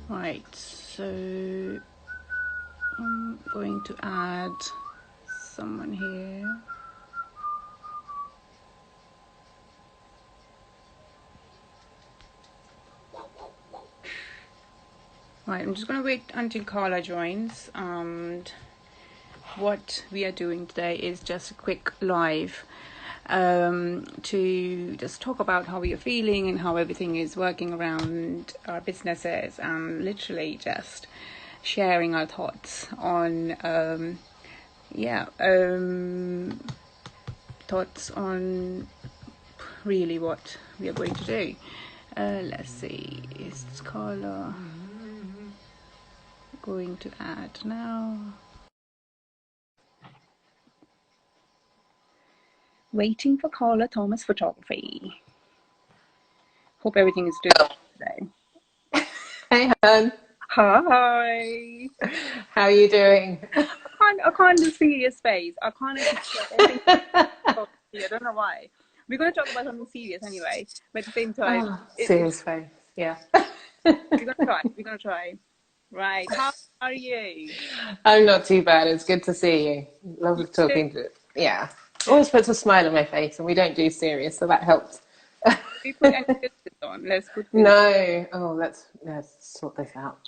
Right, so I'm going to add someone here. Right, I'm just going to wait until Carla joins. And what we are doing today is just a quick live to just talk about how we are feeling and how everything is working around our businesses, and literally just sharing our thoughts on thoughts on really what we are going to do. Let's see, is Carla going to add now? Waiting for Carla Thomas Photography. Hope everything is doing today. Hey, hon. Hi. How are you doing? I can't do serious face. I can't actually. I don't know why. We're going to talk about something serious anyway, but at the same time, Oh, it's serious face. Yeah. we're gonna try. We're gonna try. Right. How are you? I'm not too bad. It's good to see you. You Lovely too? talking to you. Yeah. Good. Always puts a smile on my face, and we don't do serious, so that helps. We put any filters on. Let's put filters. No. Oh, let's sort this out.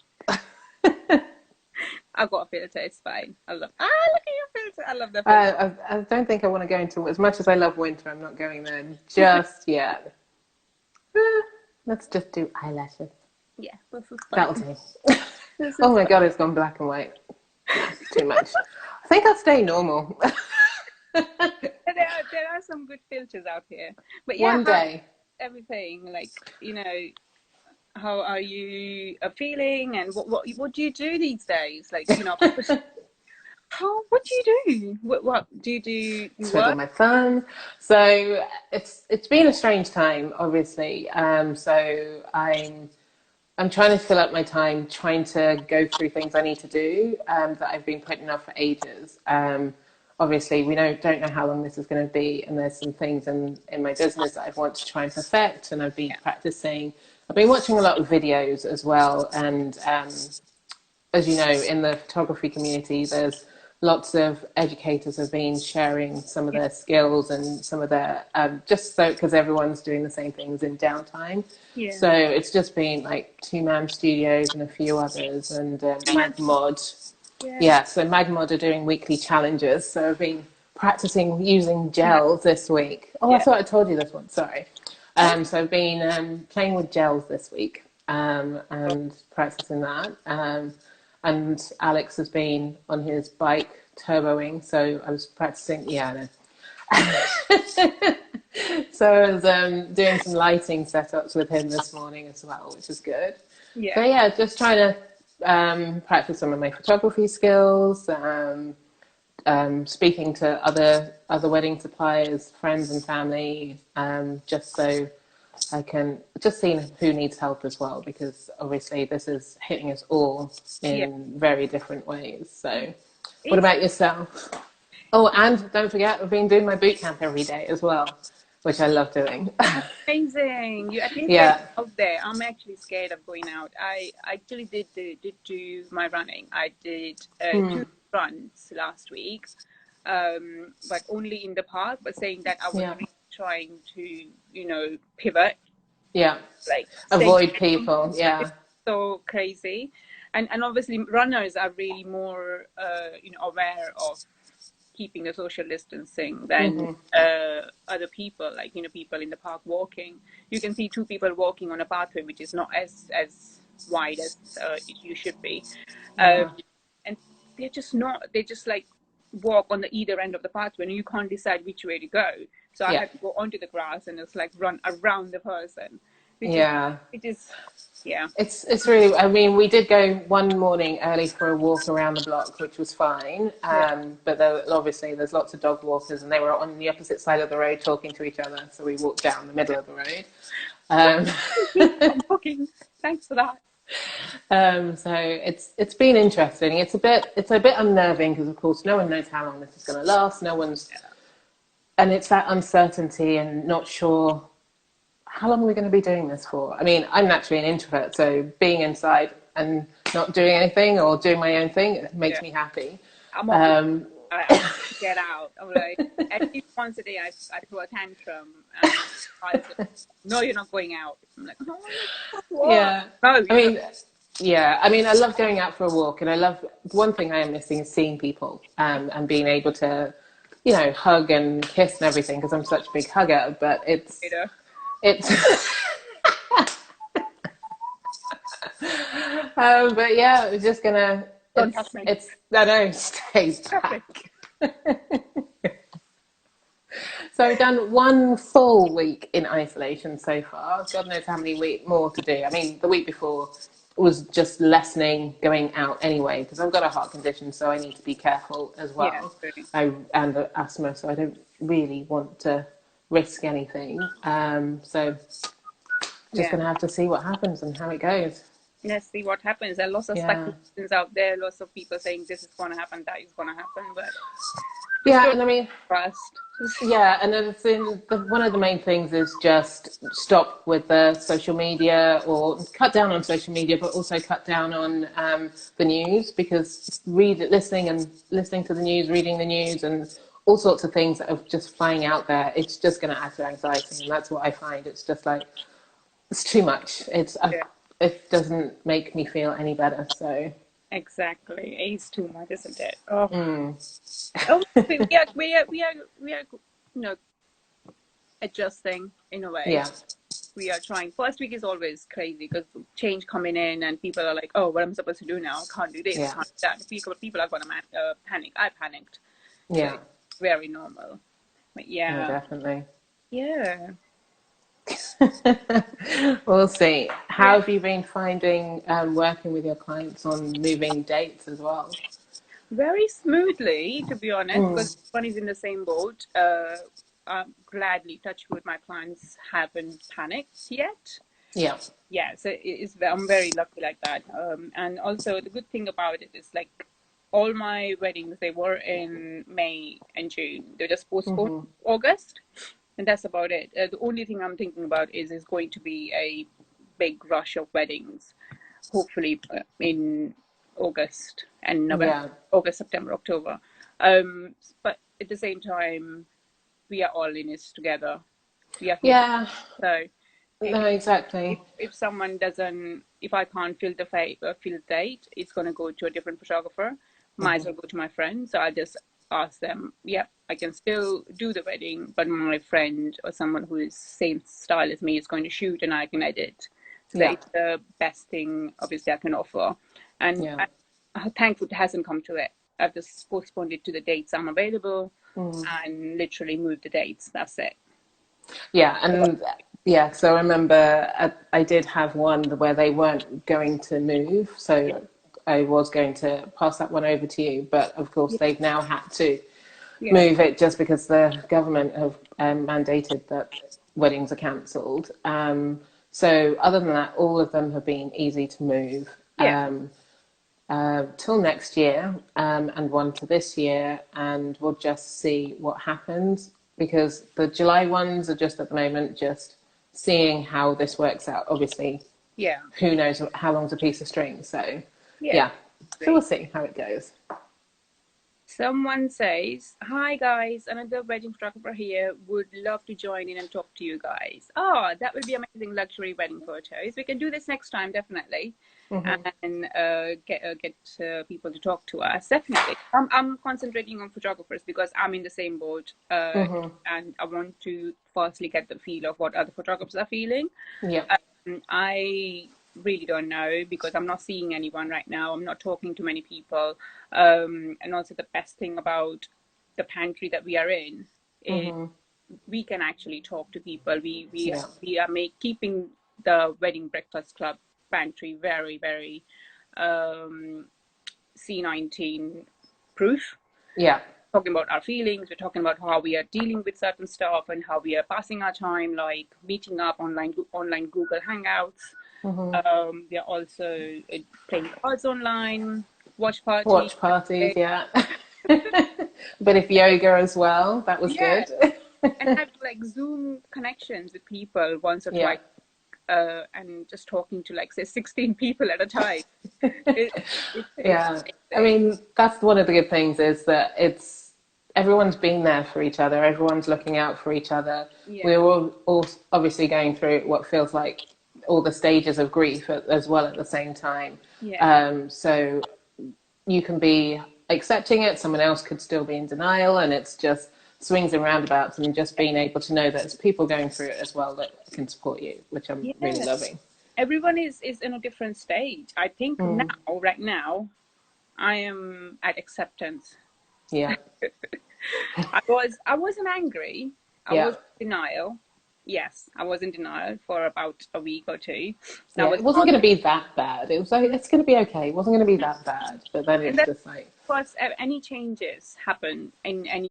I've got a filter. It's fine. I love. Look at your filter. I love the filter. I don't think I want to go into as much as I love winter. I'm not going there just yet. Eh, let's just do eyelashes. Yeah, this is That'll fine. do. This Oh is my fine. God, it's gone black and white. No, it's too much. I think I'll stay normal. There are some good filters out here, but yeah, One how day. everything like how are you feeling, and what do you do these days? Like how what do you do? What do you do? You Twiddle work? my thumbs. So it's been a strange time, obviously. So I'm trying to fill up my time, trying to go through things I need to do that I've been putting off for ages. Obviously, we don't know how long this is going to be, and there's some things in my business that I want to try and perfect, and I've been Yeah, practicing. I've been watching a lot of videos as well, and as you know, in the photography community, there's lots of educators have been sharing some of yeah, their skills and some of their just so because everyone's doing the same things in downtime. yeah. So it's just been like two-man studios and a few others, and Magmod. Yeah. Yeah, so Magmod are doing weekly challenges. So I've been practicing using Mag- gels this week. Oh, I yeah. thought I told you this one. Sorry. Oh, So I've been playing with gels this week and practicing that. And Alex has been on his bike turboing, so I was practicing. Yeah, no. So I was doing some lighting setups with him this morning as well, which is good. So yeah. yeah, just trying to practice some of my photography skills, speaking to other wedding suppliers, friends and family, just so I can just see who needs help as well, because obviously this is hitting us all Yeah. in very different ways. So, what It's about yourself? Oh, and don't forget, I've been doing my boot camp every day as well, which I love doing. amazing. You at least get Yeah. out there. I'm actually scared of going out. I actually did do my running. I did Hmm. two runs last week, but only in the park. But saying that I was Yeah. really trying to, pivot, Yeah. like stay Avoid strong. people. It's Yeah. so crazy, and obviously runners are really more, aware of keeping the social distancing than Hmm. other people, like people in the park walking. You can see two people walking on a pathway which is not as wide as you should be, um, Yeah. and they just like walk on the either end of the pathway, and you can't decide which way to go. So I Yeah. had to go onto the grass and just like run around the person, which is Yeah. which is yeah. It's really. I mean, we did go one morning early for a walk around the block, which was fine. Yeah. But obviously there's lots of dog walkers, and they were on the opposite side of the road talking to each other. So we walked down the middle of the road. Um, I'm walking. Thanks for that. so it's been interesting. It's a bit unnerving because of course no one knows how long this is going to last. No one's, and it's that uncertainty and not sure how long are we going to be doing this for. I mean, I'm naturally an introvert, so being inside and not doing anything or doing my own thing, it Yeah. makes me happy. I'm always, Um, I get out. I'm like, at least once a day, I throw a tantrum and I say, no, you're not going out. I'm like, oh, what? yeah, No, I you're not. mean, yeah, I mean, I love going out for a walk, and I love one thing I am missing is seeing people, and being able to, hug and kiss and everything because I'm such a big hugger. But You know, it's, but yeah, it's just gonna, don't touch me. I know, stay Stop it. back. So I've done one full week in isolation so far. God knows how many more to do. I mean, the week before was just lessening going out anyway, because I've got a heart condition, so I need to be careful as Yeah, well. true. And asthma, so I don't really want to risk anything. So just Yeah. going to have to see what happens and how it goes. Let's see what happens. There are lots of Yeah. speculations out there, lots of people saying this is going to happen, that is going to happen, but just Yeah, don't and I mean, trust. yeah, and one of the main things is just stop with the social media or cut down on social media, but also cut down on the news because listening to the news, reading the news, and all sorts of things that are just flying out there. It's just going to add to anxiety, and that's what I find. It's just like it's too much. Yeah, It doesn't make me feel any better. So. exactly. It's too much, isn't it? Oh, Mm. oh, we are, adjusting in a way. Yeah, We are trying. First week is always crazy because change coming in and people are like, oh, what am I supposed to do now? I can't do this, yeah, can't do that. People are going to panic. I panicked. So yeah. it's very normal. But No, yeah, definitely. yeah, We'll see. yeah. How have you been finding working with your clients on moving dates as well? Very smoothly, to be honest, Mm. because everyone is in the same boat. I'm gladly, touch wood, my clients haven't panicked yet. Yeah, Yeah, so I'm very lucky like that. And also the good thing about it is like all my weddings, they were in May and June. They just postponed hmm, August, and that's about it. The only thing I'm thinking about is going to be a big rush of weddings, hopefully in August and November, yeah, August, September, October. Um, but at the same time, we are all in this together. We are here. yeah. So No, if exactly. if someone doesn't, if I can't fill the date, it's gonna go to a different photographer. Might as Hmm. well go to my friend. So I just ask them, yeah, I can still do the wedding, but my friend or someone who is same style as me is going to shoot and I can edit. So that Yeah, is the best thing obviously I can offer. And yeah. thankfully it hasn't come to it. I've just postponed it to the dates I'm available Mm. and literally moved the dates. That's it. Yeah, and yeah, so I remember I did have one where they weren't going to move, Yeah. so I was going to pass that one over to you, but of course Yeah. they've now had to Yeah. move it just because the government have mandated that weddings are cancelled. So other than that, all of them have been easy to move Yeah. till next year, and one to this year, and we'll just see what happens because the July ones are just at the moment just seeing how this works out. Obviously, Yeah. who knows how long's a piece of string? So Yeah. yeah, so we'll see how it goes. Someone says, "Hi guys, another wedding photographer here. Would love to join in and talk to you guys." Oh, that would be amazing luxury wedding photos. We can do this next time, definitely, Hmm. and get people to talk to us. Definitely, I'm concentrating on photographers because I'm in the same boat, Hmm. and I want to firstly get the feel of what other photographers are feeling. Yeah, I really don't know because I'm not seeing anyone right now. I'm not talking to many people. And also, the best thing about the pantry that we are in is hmm, we can actually talk to people. yeah, We are keeping the Wedding Breakfast Club pantry very, very um, C19 proof. yeah, Talking about our feelings, we're talking about how we are dealing with certain stuff and how we are passing our time, like meeting up online Google Hangouts. hmm. We are also playing cards online, watch party. Watch parties, yeah. A bit of yoga as well. That was Yeah, good. and have like Zoom connections with people once or Yeah, twice. and just talking to like say 16 people at a time. It, it's Yeah, I amazing. mean, that's one of the good things is that everyone's been there for each other, everyone's looking out for each other. We're Yeah, all obviously going through what feels like all the stages of grief as well at the same time. yeah. So you can be accepting it, someone else could still be in denial, and it's just swings and roundabouts, and just being able to know that there's people going through it as well that can support you, which I'm really Yeah, loving. everyone is in a different stage. I think Mm, now, right now, I am at acceptance. yeah, I wasn't angry. I yeah. was in denial. Yes, I was in denial for about a week or two. And I Yeah, was it wasn't going to arguing. be that bad. It was like, it's going to be okay. It wasn't going to be that bad. But then And it's then, just like, of course, any changes happen in any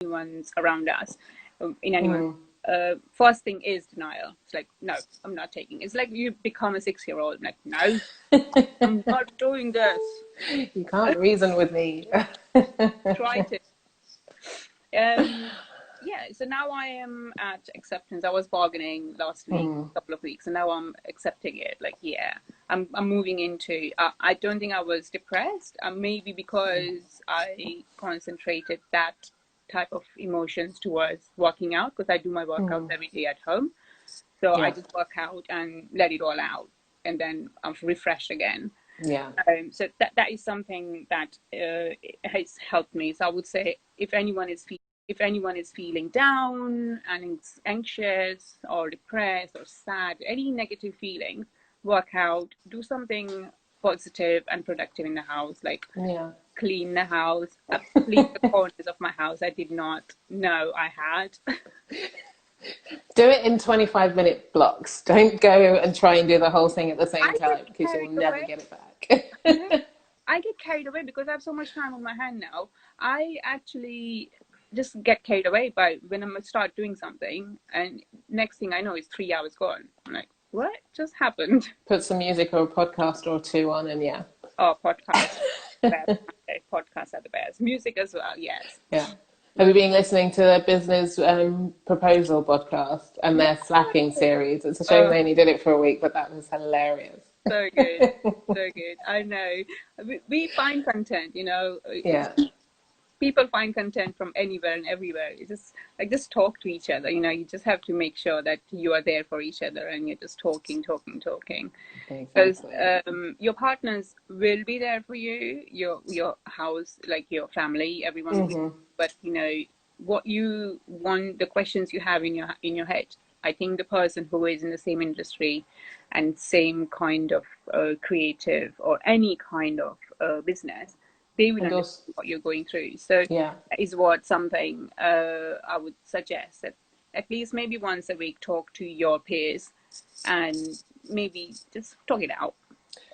ones around us, in anyone. mm, First thing is denial. It's like, no, I'm not taking. It's like you become a 6 year old. Like, no, I'm not doing this. you can't reason with me. Try to. Um, yeah. So now I am at acceptance. I was bargaining last week, Mm, couple of weeks, and now I'm accepting it. Like, yeah, I'm moving into. I don't think I was depressed. Maybe because I concentrated that type of emotions towards working out because I do my workouts mm, every day at home. So I yeah, just work out and let it all out, and then I'm refreshed again. yeah. So that is something that has helped me. So I would say if anyone is feeling down and anxious or depressed or sad, any negative feelings, work out, do something positive and productive in the house, like Yeah. clean the house, clean the corners of my house I did not know I had. Do it in 25-minute blocks. Don't go and try and do the whole thing at the same I get time because you'll carried never away. get it Yeah. back. I get carried away because I have so much time on my hand now. I actually just get carried away by when I start doing something, and next thing I know, it's 3 hours gone. I'm like, what just happened? Put some music or a podcast or two on, and yeah. Oh, podcast, best. Okay, podcasts are the best. Music as well, yes. Yeah. Have you But been listening to the business proposal podcast and yeah, their slacking series? It's a shame uh, they only did it for a week, but that was hilarious. so good, so good. I know. We find content, Yeah, people find content from anywhere and everywhere. You just like just talk to each other. You just have to make sure that you are there for each other and you're just talking. Because exactly. your partners will be there for you, your house, like your family, everyone will be. Hmm. But what you want, the questions you have in your head. I think the person who is in the same industry and same kind of creative or any kind of business, they will And understand also, what you're going through. So yeah, that is what something I would suggest, that at least maybe once a week talk to your peers and maybe just talk it out.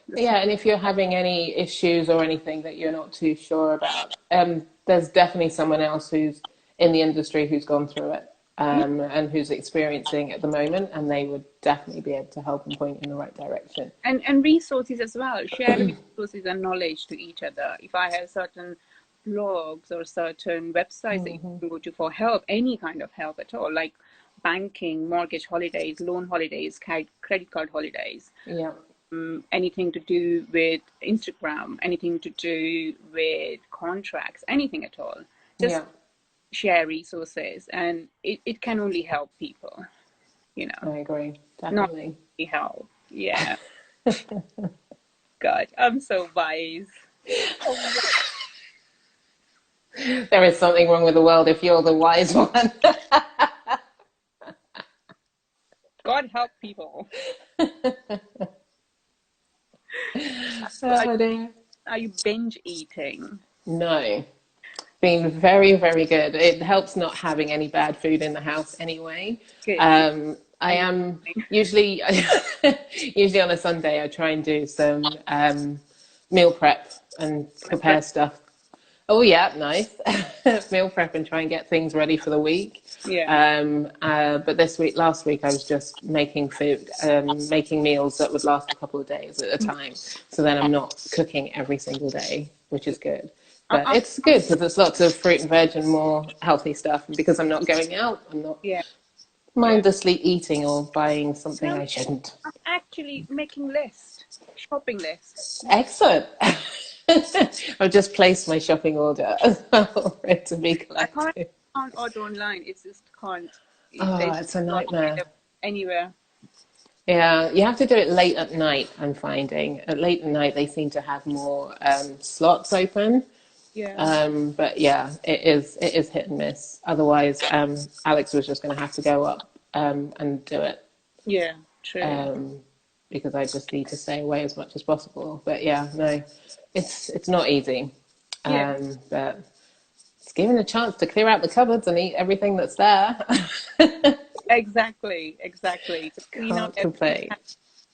Just yeah. And if you're having any issues or anything that you're not too sure about, there's definitely someone else who's in the industry who's gone through it. yeah. And who's experiencing it at the moment, and they would definitely be able to help and point in the right direction. And resources as well. Share resources and knowledge to each other. If I have certain blogs or certain websites that you Hmm. can go to for help, any kind of help at all, like banking, mortgage holidays, loan holidays, credit card holidays, Yeah, anything to do with Instagram, anything to do with contracts, anything at all. Just yeah. share resources, and it can only help people, I agree, not definitely. really help. Yeah. God, I'm so wise. There is something wrong with the world if you're the wise one. God help people. So Oh dear. are you binge eating? No, been very, very good. It helps not having any bad food in the house anyway. Good. I And am usually usually on a Sunday I try and do some meal prep and prepare stuff. Oh yeah, nice. Meal prep and try and get things ready for the week. yeah, But last week, I was just making food, making meals that would last a couple of days at a time. So then I'm not cooking every single day, which is good. I, But I, it's good because there's lots of fruit and veg and more healthy stuff. And because I'm not going out, I'm not yeah, yeah. mindlessly eating or buying something So I shouldn't. I'm actually making shopping list. Excellent. I've just placed my shopping order as well for it to be I collected. can't order online. It's just can't. Oh, It's it's a not nightmare. anywhere. Yeah, you have to do it late at night, I'm finding. At late at night, they seem to have more slots open. Yeah, But yeah, it is hit and miss. Otherwise, Alex was just going to have to go up and do it yeah, true. um, because I just need to stay away as much as possible. But yeah, no, it's not easy. Yeah, But it's given a chance to clear out the cupboards and eat everything that's there. exactly, exactly. To clean out Can't everything complain.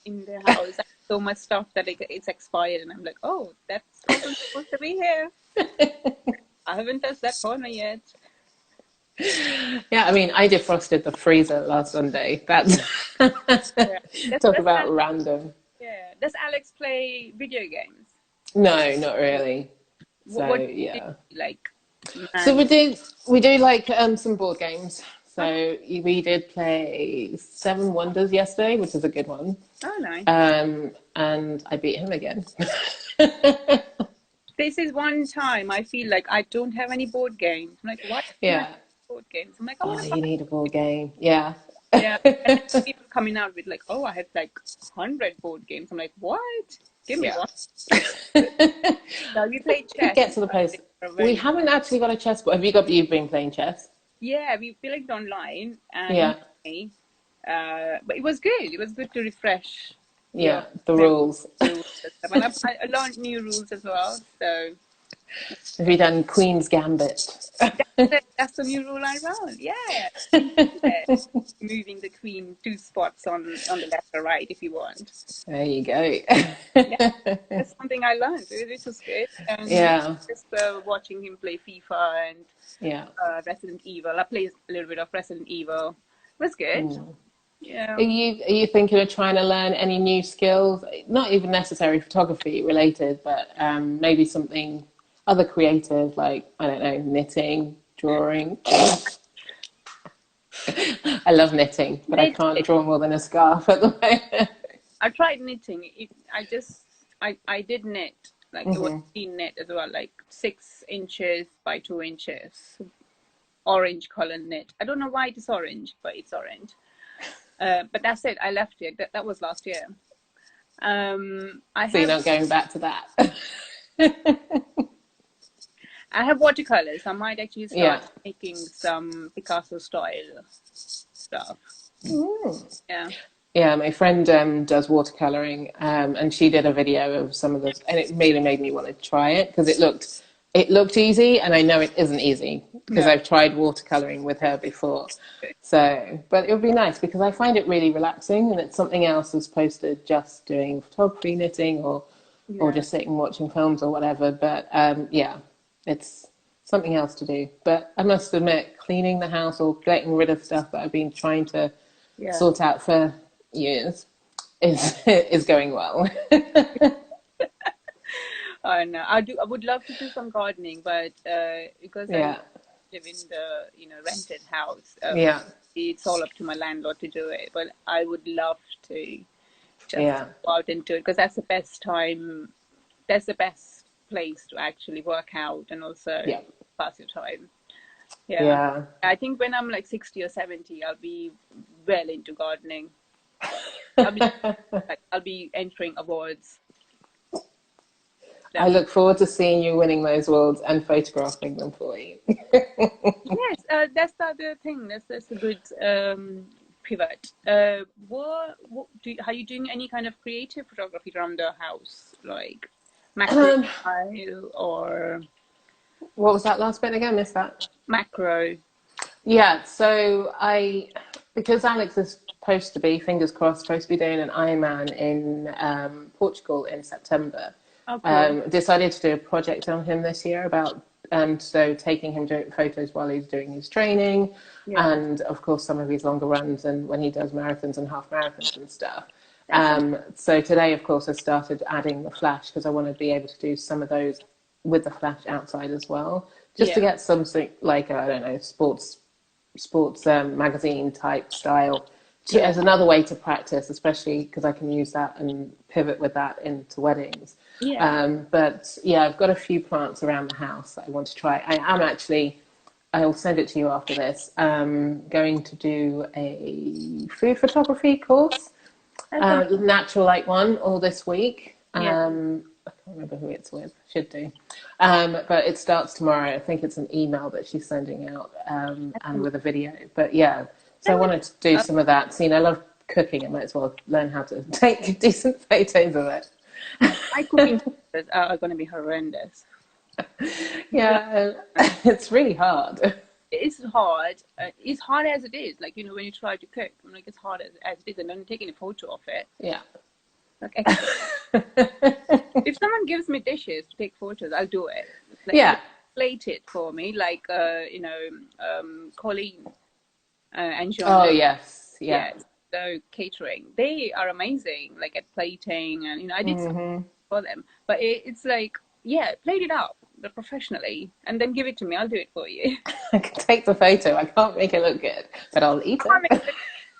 in the house. So much stuff that it's expired, and I'm like, oh, that wasn't supposed to be here. I haven't touched that corner yet. Yeah, I mean, I defrosted the freezer last Sunday. That's Yeah. Does, talk does about Alex, random. yeah. Does Alex play video games? No, not really. So What do you yeah. do? Like So man? we do like some board games. Oh, So we did play Seven Wonders yesterday, which is a good one. oh, nice. And I beat him again. This is one time I feel like I don't have any board games. I'm like, why don't I have Yeah. board games? I'm like, I want Oh, to buy. you need a board game. Yeah. Yeah, and then people coming out with like, oh, I have like 100 board games. I'm like, what? Give me Yeah. one. Now we play Could chess. get to the place. For a We very haven't actually got a chessboard. Have you got? You've been playing chess? yeah, we played online and Yeah. but it was good. It was good to refresh your Yeah. The memory rules. rules and stuff. And I learned new rules as well. So Have you done Queen's Gambit? that's the new rule I learned. Yeah, Queen Gambit. Moving the queen 2 spots on the left or right if you want. There you go. Yeah, that's something I learned. This was good. And Yeah. just watching him play FIFA and Yeah. Resident Evil. I played a little bit of Resident Evil. It was good. Mm. Yeah. Are you thinking of trying to learn any new skills? Not even necessarily photography related, but maybe something other creative, like I don't know, knitting, drawing. I love knitting, but I can't draw more than a scarf at the moment. I tried knitting. I did knit. Like it was Hmm. knit as well, like 6 inches by 2 inches. Orange color knit. I don't know why it is orange, but it's orange. But that's it. I left it. That was last year. I So you're have not going back to that. I have watercolors. I might actually Yeah. start making some Picasso style stuff. Mm. Yeah. Yeah, my friend does watercoloring, and she did a video of some of this, and it really made me want to try it because it looked easy, and I know it isn't easy because No. I've tried watercoloring with her before. So, but it would be nice because I find it really relaxing, and it's something else as opposed to just doing photography, knitting, or Yeah. just sitting watching films or whatever. But yeah, it's something else to do. But I must admit, cleaning the house or getting rid of stuff that I've been trying to Yeah. sort out for years is going well. I know. I would love to do some gardening, but because I Yeah, live in the rented house, yeah, it's all up to my landlord to do it. But I would love to just yeah, go out and do it because that's the best time. That's the best place to actually work out and also yeah, pass your time. Yeah. yeah. I think when I'm like 60 or 70, I'll be well into gardening. I'll be I'll be entering awards. I Them. look forward to seeing you winning those awards and photographing them for you. Yes, that's the other thing. That's a good pivot. Are you doing any kind of creative photography around the house, like macro Um, style or what was that last bit again? Missed that. macro? Yeah, so because Alex is supposed to be, fingers crossed, supposed to be doing an Ironman in Portugal in September. Oh, cool. Decided to do a project on him this year about so taking him doing photos while he's doing his training, Yeah. and of course some of his longer runs and when he does marathons and half marathons and stuff. That's a, So today, of course, I started adding the flash because I want to be able to do some of those with the flash outside as well, just to yeah. get something like, I don't know, sports magazine type style Yeah. as another way to practice, especially because I can use that and pivot with that into weddings. Yeah. But yeah, I've got a few plants around the house that I want to try. I am actually, I'll send it to you after this, going to do a food photography course, That's a, natural light one, all this week. yeah. I can't remember who it's with, should do. But it starts tomorrow. I think it's an email that she's sending out, and with a video. But yeah, so I wanted to do some of that. Seeing I love cooking, I might as well learn how to take decent photos of it. My cooking videos are going to be horrendous. Yeah, it's really hard. It's hard. It's hard as it is. Like, when you try to cook, I'm like, it's hard as it is, and then taking a photo of it. Yeah. Like, if someone gives me dishes to take photos, I'll do it. Like, Yeah. plate it for me, like Colleen and John. Oh yes, yeah. Yes, so catering, they are amazing, like at plating, and I did something for them. But it's like, plate it up professionally, and then give it to me. I'll do it for you. I can take the photo. I can't make it look good, but I'll eat it.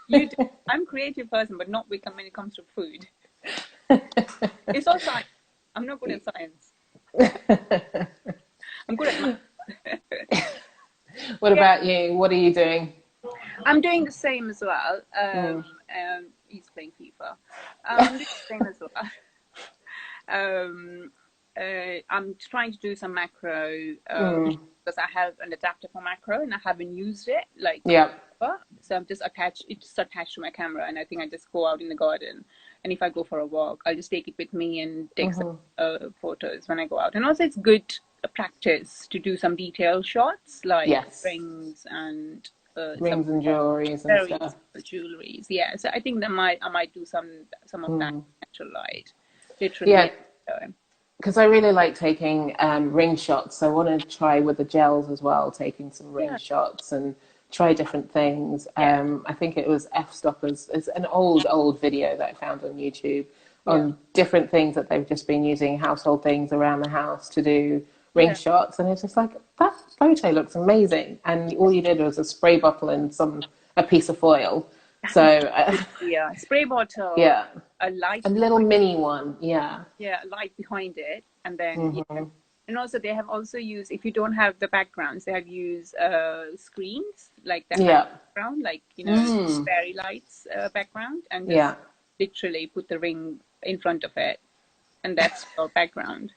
You do. I'm a creative person, but not when it comes to food. It's all science. I'm not good at science. I'm good at math. What about you? What are you doing? I'm doing the same as well. He's playing FIFA. I'm doing the same as well. I'm trying to do some macro because I have an adapter for macro and I haven't used it. Like, Yeah. so I'm just attached to my camera, and I think I just go out in the garden, and if I go for a walk, I'll just take it with me and take some photos when I go out. And also, it's good practice to do some detailed shots, like rings and rings and jewelries and stuff. Jewelries, yeah. So I think that I might do some of that natural light, literally. Yeah. Because I really like taking ring shots. So I want to try with the gels as well, taking some ring shots and try different things. I think it was F-Stoppers. It's an old video that I found on YouTube on different things that they've just been using, household things around the house to do ring shots. And it's just like, that photo looks amazing. And all you did was a spray bottle and a piece of foil. So spray bottle. Yeah. A light. A little mini one. Yeah. Yeah, a light behind it, and then and also they have also used, if you don't have the backgrounds, they have used screens like the background, like fairy lights background, and just literally put the ring in front of it, and that's your background.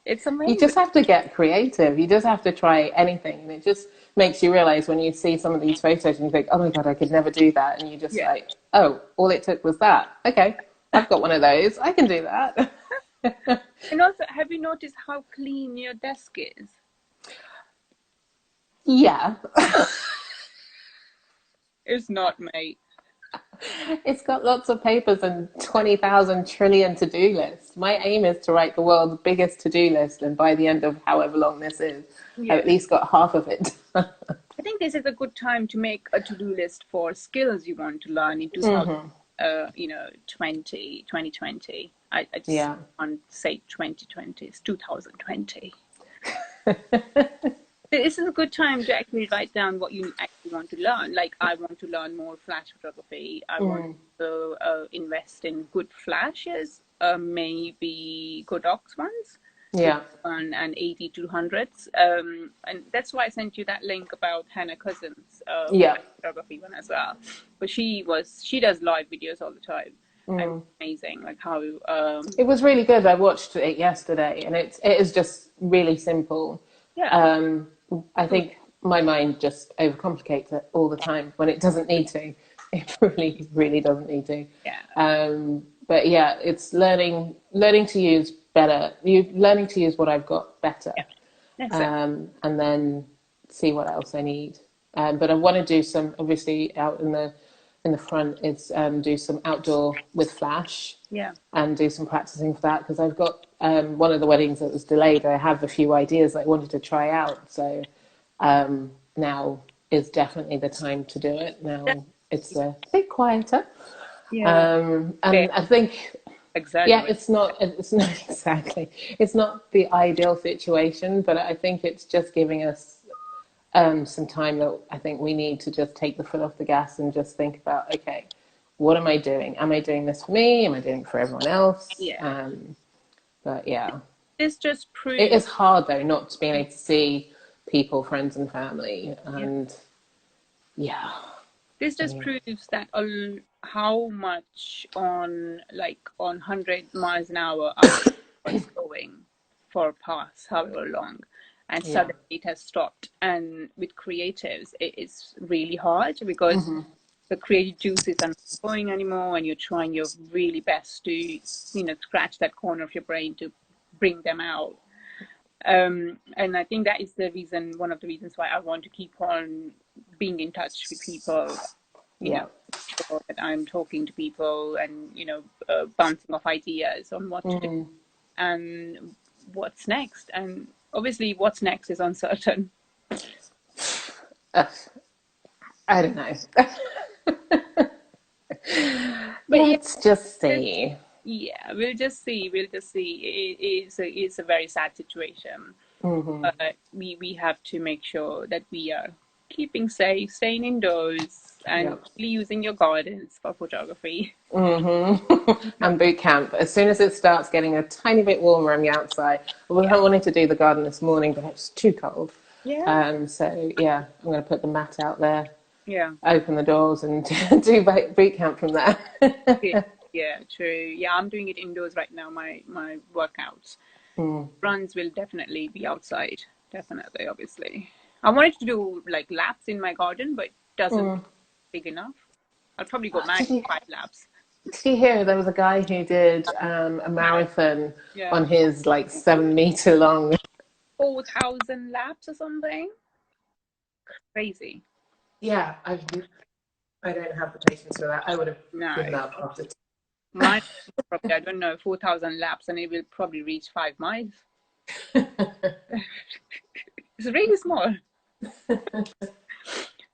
It's amazing. You just have to get creative. You just have to try anything, and it just makes you realize when you see some of these photos and you think, oh my god, I could never do that, and you just like, oh, all it took was that. Okay, I've got one of those. I can do that. And also, have you noticed how clean your desk is? Yeah. It's not, mate. It's got lots of papers and 20,000 trillion to-do lists. My aim is to write the world's biggest to-do list, and by the end of however long this is, I've at least got half of it. I think this is a good time to make a to-do list for skills you want to learn in 2020. I just want to say 2020. It's 2020. This is a good time to actually write down what you actually want to learn. Like, I want to learn more flash photography. I want to invest in good flashes, maybe Godox ones. Yeah. And 80-200s. And that's why I sent you that link about Hannah Cousins' photography one as well. But she does live videos all the time. Amazing, like how it was really good. I watched it yesterday, and it is just really simple. I think my mind just overcomplicates it all the time when it doesn't need to. It really doesn't need to. But yeah, it's learning to use better. Learning to use what I've got better, and then see what else I need. But I want to do some, obviously, out in the in the front is do some outdoor with flash Yeah. and do some practicing for that, because I've got one of the weddings that was delayed. I have a few ideas that I wanted to try out. So now is definitely the time to do it. Now it's a bit quieter. Yeah. And I think, yeah, Exaggerate. it's not exactly, it's not the ideal situation, but I think it's just giving us some time that I think we need to just take the foot off the gas and just think about, okay, what am I doing? Am I doing this for me? Am I doing it for everyone else? Yeah. But yeah, This just it proves. is hard though not being able to see people, friends, and family, Yeah. and yeah, This I just mean, proves that how much on like on 100 miles an hour our car was going for past however long, and yeah, suddenly it has stopped. And with creatives, it is really hard because the creative juices are not going anymore, and you're trying your really best to scratch that corner of your brain to bring them out. And I think that is one of the reasons why I want to keep on being in touch with people, yeah. sure that I'm talking to people and, bouncing off ideas on what to do and what's next. And obviously, what's next is uncertain. Uh, I don't know. But yeah, Let's just see. yeah, we'll just see. We'll just see. It's a very sad situation. But we have to make sure that we are keeping safe, staying indoors, and Yep. really using your gardens for photography. And boot camp. As soon as it starts getting a tiny bit warmer on the outside, I wanted to do the garden this morning, but it's too cold. Yeah, So yeah, I'm going to put the mat out there, yeah, open the doors, and do boot camp from there. yeah, yeah, true. Yeah, I'm doing it indoors right now. My workouts runs will definitely be outside. Definitely, obviously. I wanted to do like laps in my garden, but it doesn't big enough. I'll probably go max Did you 5 laps. did you hear there was a guy who did a marathon Yeah, on his like 7 meter long? 4,000 laps or something. Crazy. Yeah, I don't have the patience for that. I would have No, given up after. mine probably, I don't know, 4,000 laps, and it will probably reach 5 miles. It's really small.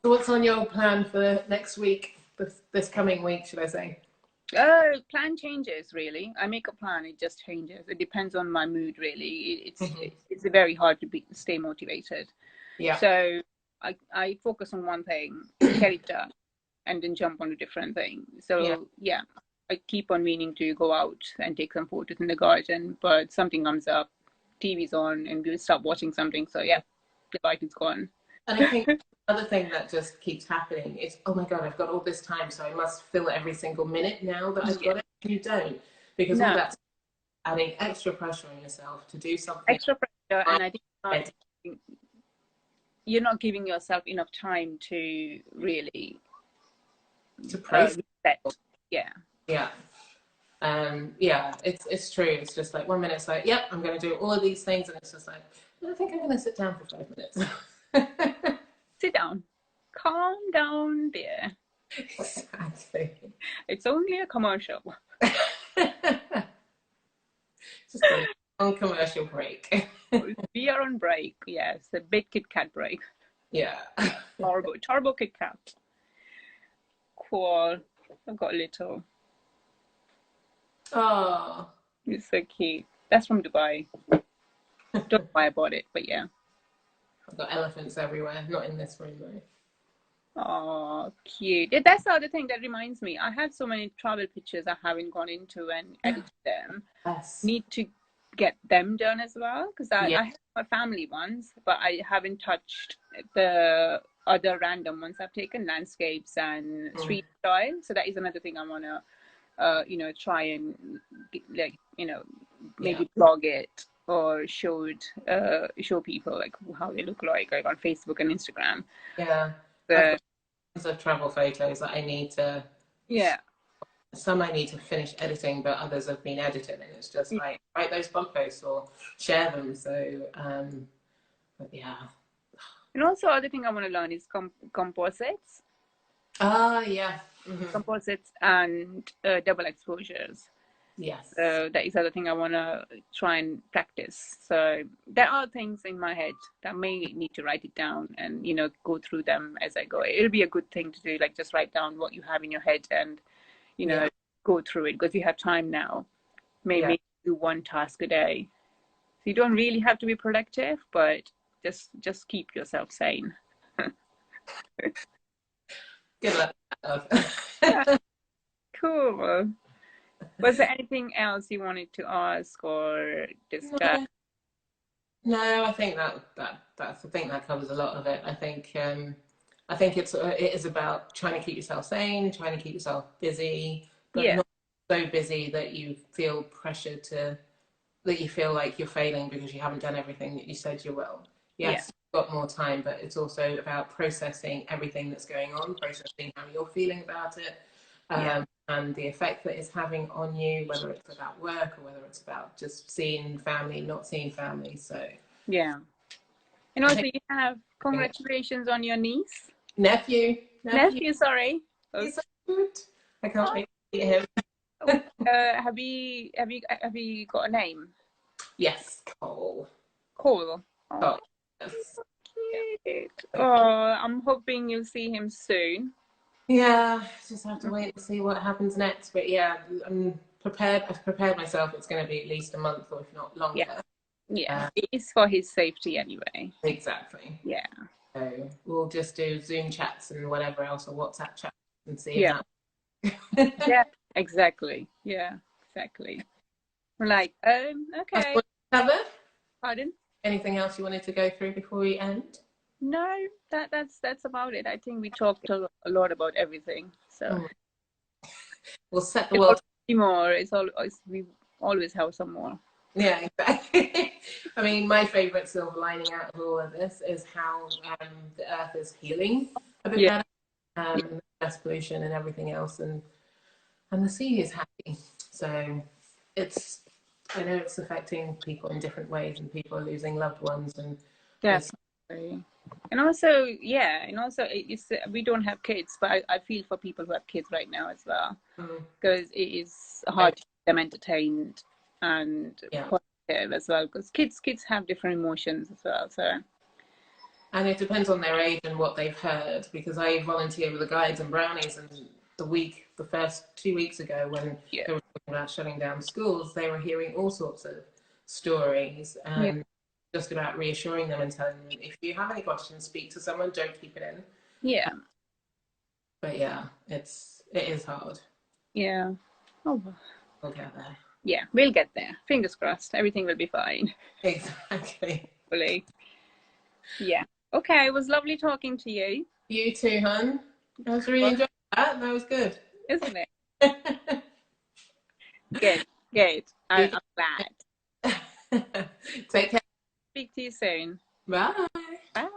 So what's on your plan for next week, this coming week, should I say? Plan changes really. I make a plan, it just changes. It depends on my mood really. It's very hard to stay motivated. Yeah. So I focus on one thing, get it done, and then jump on a different thing. Yeah. So yeah, I keep on meaning to go out and take some photos in the garden, but something comes up, TV's on, and we'll stop watching something. So yeah, the light is gone. And I think another thing that just keeps happening is, oh my God, I've got all this time, so I must fill every single minute now that I've Yeah. got it. You don't, because all No, that's adding extra pressure on yourself to do something. extra pressure, and I think Right. you're not giving yourself enough time to really To process. reset. Yeah. Yeah. Yeah, it's true. It's just like 1 minute it's like, yep, I'm going to do all of these things, and it's just like, I think I'm going to sit down for 5 minutes. Sit down. Calm down, dear. Exactly. It's only a commercial. Just a long commercial break. We are on break. Yes, a big Kit Kat break. Yeah. Turbo Kit Kat. Cool. I've got a little. Oh. It's so cute. That's from Dubai. Don't know why I bought it, but yeah. I've got elephants everywhere. Not in this room though. Oh, cute. Yeah, that's the other thing that reminds me. I have so many travel pictures I haven't gone into and edited them. Yes. Need to get them done as well, because I Yeah. have my family ones, but I haven't touched the other random ones I've taken, landscapes and street style. So that is another thing I want to, try and maybe blog it or show people like how they look like on Facebook and Instagram. Yeah. I've got tons of travel photos that I need to. Yeah. Some I need to finish editing, but others have been edited, and it's just like write those blog posts or share them. So, but yeah. And also, other thing I want to learn is composites. Ah, yeah. composites and double exposures. Yes. So that is the other thing I want to try and practice. So there are things in my head that may need to write it down and, go through them as I go. It'll be a good thing to do, like just write down what you have in your head and, Yeah. go through it because you have time now. Yeah. Maybe do one task a day. So you don't really have to be productive, but just keep yourself sane. Good luck. Yeah, cool. Was there anything else you wanted to ask or discuss? No, no, I think I think that covers a lot of it. I think it is about trying to keep yourself sane, trying to keep yourself busy, but Yeah, not so busy that you feel pressure that you feel like you're failing because you haven't done everything that you said you will. yeah, Yes, you've got more time, but it's also about processing everything that's going on, processing how you're feeling about it, yeah, and the effect that it's having on you, whether it's about work or whether it's about just seeing family, not seeing family. So, yeah. And I also, think you have congratulations on your niece, nephew, nephew. Sorry. Okay. he's so good. I can't wait to meet him. Have you got a name? Yes, Cole. Cool. Oh, Cole. Yes. Yeah. cute. So Oh, cute. I'm hoping you'll see him soon. Yeah, just have to wait and see what happens next. But yeah, I'm prepared. I've prepared myself. It's going to be at least a month, or if not Yeah, longer. yeah. It is for his safety anyway. Exactly. Yeah, So we'll just do Zoom chats and whatever else, or WhatsApp chats, and see yeah, how. yeah. Exactly. Yeah, exactly. Like, That's okay. what we covered. Pardon? Anything else you wanted to go through before we end? No, that's about it. I think we talked a lot about everything. So Mm. We'll set the if world. more, it's always we always have some more. Yeah, exactly. I mean, my favourite silver lining out of all of this is how the Earth is healing a bit Yeah, better, yeah, less pollution and everything else, and the sea is happy. So it's I know it's affecting people in different ways, and people are losing loved ones, and it's definitely. And also, yeah, and also it's we don't have kids, but I feel for people who have kids right now as well mm, because it is I, hard to keep them entertained and yeah. positive as well because kids have different emotions as well. So And it depends on their age and what they've heard, because I volunteer with the Guides and Brownies, and the first 2 weeks ago, when yeah, they were talking about shutting down schools, they were hearing all sorts of stories, yeah, and just about reassuring them and telling them, if you have any questions, speak to someone, don't keep it in. yeah, But yeah, it is hard. yeah. Oh, We'll get there. yeah, we'll get there. Fingers crossed. Everything will be fine. Exactly. Hopefully. Yeah. Okay. It was lovely talking to you, You too, hun. I was really enjoying that. That was good. isn't it? Good. Good. I'm glad. Take care. Speak to you soon. Bye. Bye.